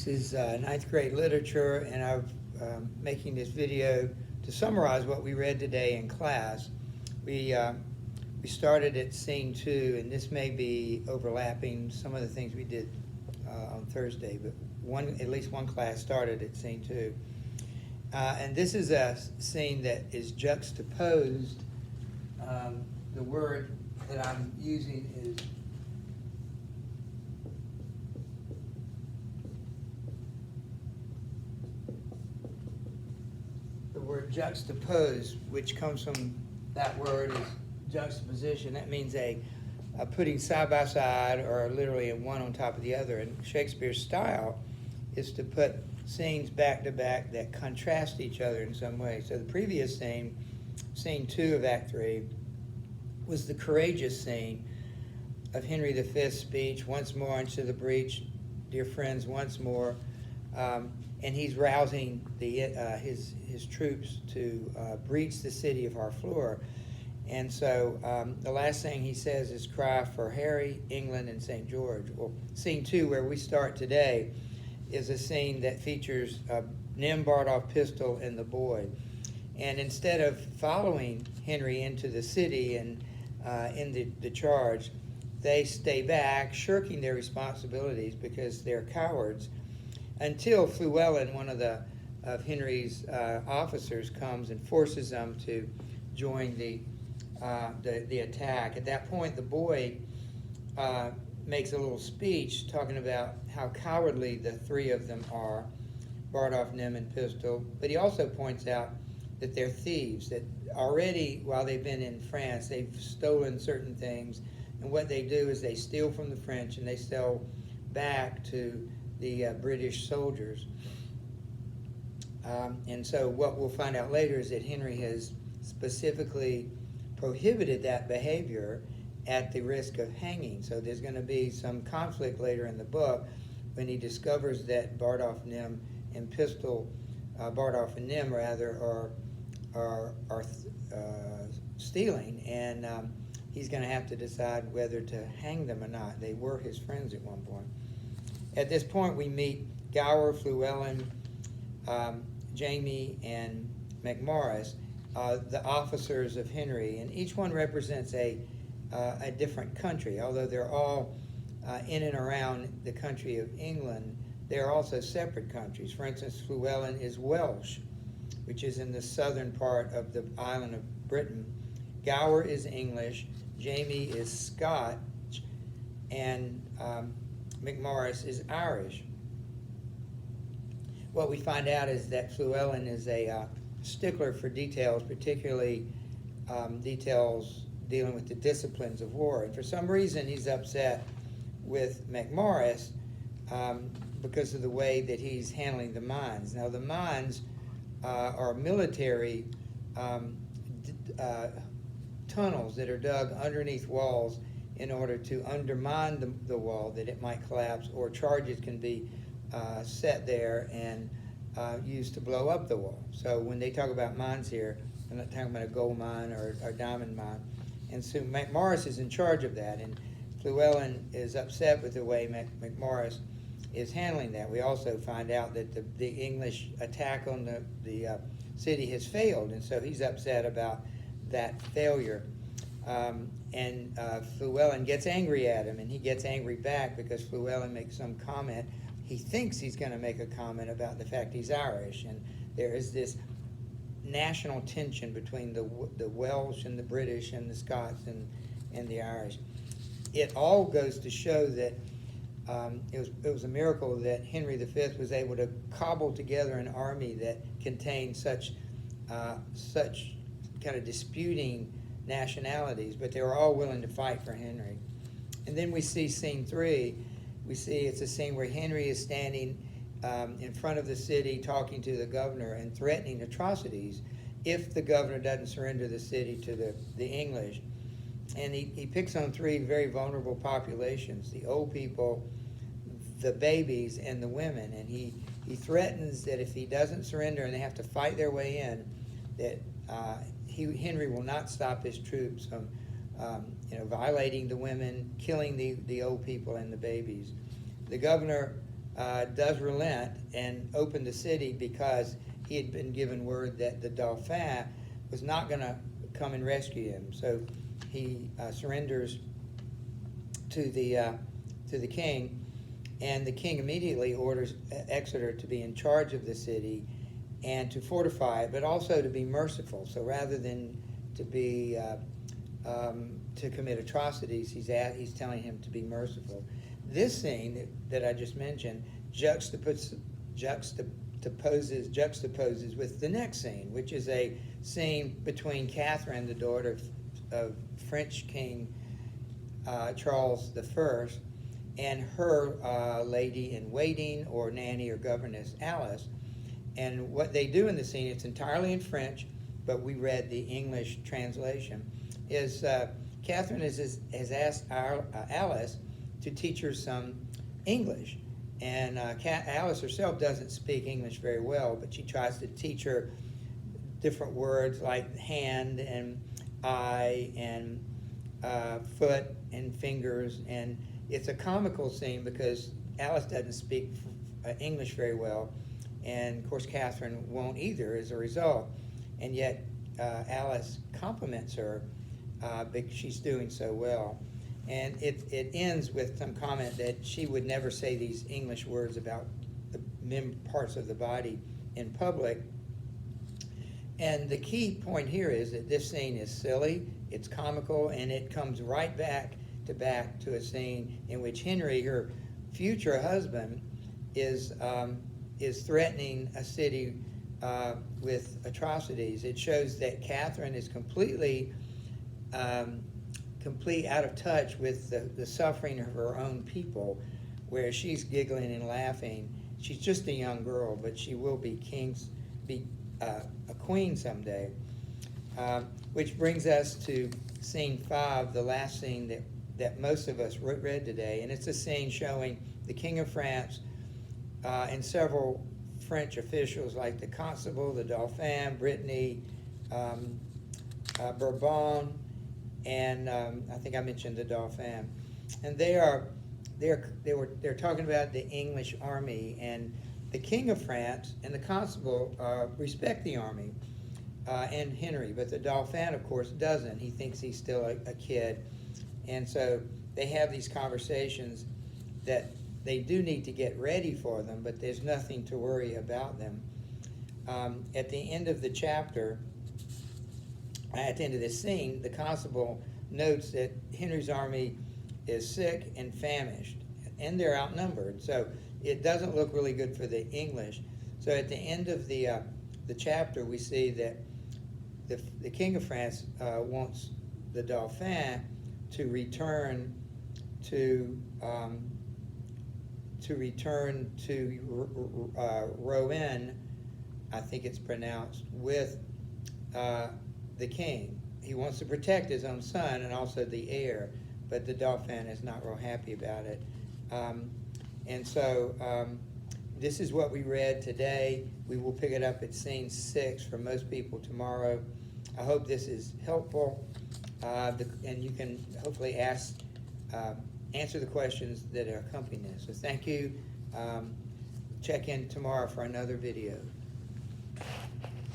This is ninth grade literature, and I'm making this video to summarize what we read today in class. We started at scene 2, and this may be overlapping some of the things we did on Thursday, but at least one class started at scene 2. And this is a scene that is juxtaposed. The word that I'm using is the word juxtapose, which comes from that word is juxtaposition. That means a putting side by side, or literally one on top of the other. And Shakespeare's style is to put scenes back to back that contrast each other in some way. So the previous scene, scene 2 of Act 3, was the courageous scene of Henry V's speech, once more into the breach, dear friends, once more. And he's rousing his troops to breach the city of Harfleur. And so the last thing he says is cry for Harry, England, and St. George. Well, scene 2, where we start today, is a scene that features Nym, Bardolph, Pistol, and the boy. And instead of following Henry into the city and in the charge, they stay back, shirking their responsibilities because they're cowards, until Fluellen, one of Henry's officers, comes and forces them to join the attack. At that point, the boy makes a little speech talking about how cowardly the three of them are, Bardolph, Nym, and Pistol. But he also points out that they're thieves, that already while they've been in France, they've stolen certain things. And what they do is they steal from the French and they sell back to the British soldiers. And so what we'll find out later is that Henry has specifically prohibited that behavior at the risk of hanging. So there's going to be some conflict later in the book when he discovers that Bardolph, Nym, and Pistol, Bardolph and Nym rather, are stealing, and he's going to have to decide whether to hang them or not. They were his friends at one point. At this point, we meet Gower, Fluellen, Jamie, and McMorris, the officers of Henry, and each one represents a different country. Although they're all in and around the country of England, they're also separate countries. For instance, Fluellen is Welsh, which is in the southern part of the island of Britain. Gower is English, Jamie is Scotch, and McMorris is Irish. What we find out is that Fluellen is a stickler for details, particularly details dealing with the disciplines of war. And for some reason, he's upset with McMorris because of the way that he's handling the mines. Now, the mines are military tunnels that are dug underneath walls in order to undermine the wall, that it might collapse, or charges can be set there and used to blow up the wall. So when they talk about mines here, they're not talking about a gold mine or a diamond mine. And so McMorris is in charge of that, and Fluellen is upset with the way McMorris is handling that. We also find out that the English attack on the city has failed, and so he's upset about that failure. And Fluellen gets angry at him, and he gets angry back because Fluellen makes some comment. He thinks he's going to make a comment about the fact he's Irish, and there is this national tension between the Welsh and the British and the Scots and the Irish. It all goes to show that it was a miracle that Henry V was able to cobble together an army that contained such kind of disputing nationalities, but they were all willing to fight for Henry. And then we see scene 3. We see it's a scene where Henry is standing in front of the city talking to the governor and threatening atrocities if the governor doesn't surrender the city to the English. And he picks on 3 very vulnerable populations: the old people, the babies, and the women. And he threatens that if he doesn't surrender and they have to fight their way in, that Henry will not stop his troops from violating the women, killing the old people and the babies. The governor does relent and open the city because he had been given word that the Dauphin was not going to come and rescue him. So he surrenders to the king, and the king immediately orders Exeter to be in charge of the city and to fortify it, but also to be merciful. So rather than to be to commit atrocities, he's telling him to be merciful. This scene that I just mentioned juxtaposes with the next scene, which is a scene between Catherine, the daughter of French King Charles I, and her lady-in-waiting or nanny or governess, Alice. And what they do in the scene, it's entirely in French, but we read the English translation, is Catherine has asked Alice to teach her some English. And Alice herself doesn't speak English very well, but she tries to teach her different words like hand and eye and foot and fingers. And it's a comical scene because Alice doesn't speak English very well. And of course, Catherine won't either as a result. And yet, Alice compliments her because she's doing so well. And it ends with some comment that she would never say these English words about the parts of the body in public. And the key point here is that this scene is silly, it's comical, and it comes right back to a scene in which Henry, her future husband, is threatening a city with atrocities. It shows that Catherine is complete out of touch with the suffering of her own people, where she's giggling and laughing. She's just a young girl, but she will be a queen someday. Which brings us to scene 5, the last scene that most of us read today, and it's a scene showing the King of France and several French officials like the Constable, the Dauphin, Brittany, Bourbon, and I think I mentioned the Dauphin, and they're talking about the English army, and the King of France and the Constable respect the army and Henry, but the Dauphin, of course, doesn't. He thinks he's still a kid, and so they have these conversations that they do need to get ready for them, but there's nothing to worry about them. At the end of the chapter, at the end of this scene, the Constable notes that Henry's army is sick and famished, and they're outnumbered. So it doesn't look really good for the English. So at the end of the chapter, we see that the King of France wants the Dauphin to return to Rouen, I think it's pronounced, with the king. He wants to protect his own son and also the heir, but the Dauphin is not real happy about it. And so this is what we read today. We will pick it up at scene 6 for most people tomorrow. I hope this is helpful, and you can hopefully answer the questions that accompany this. So thank you. Check in tomorrow for another video.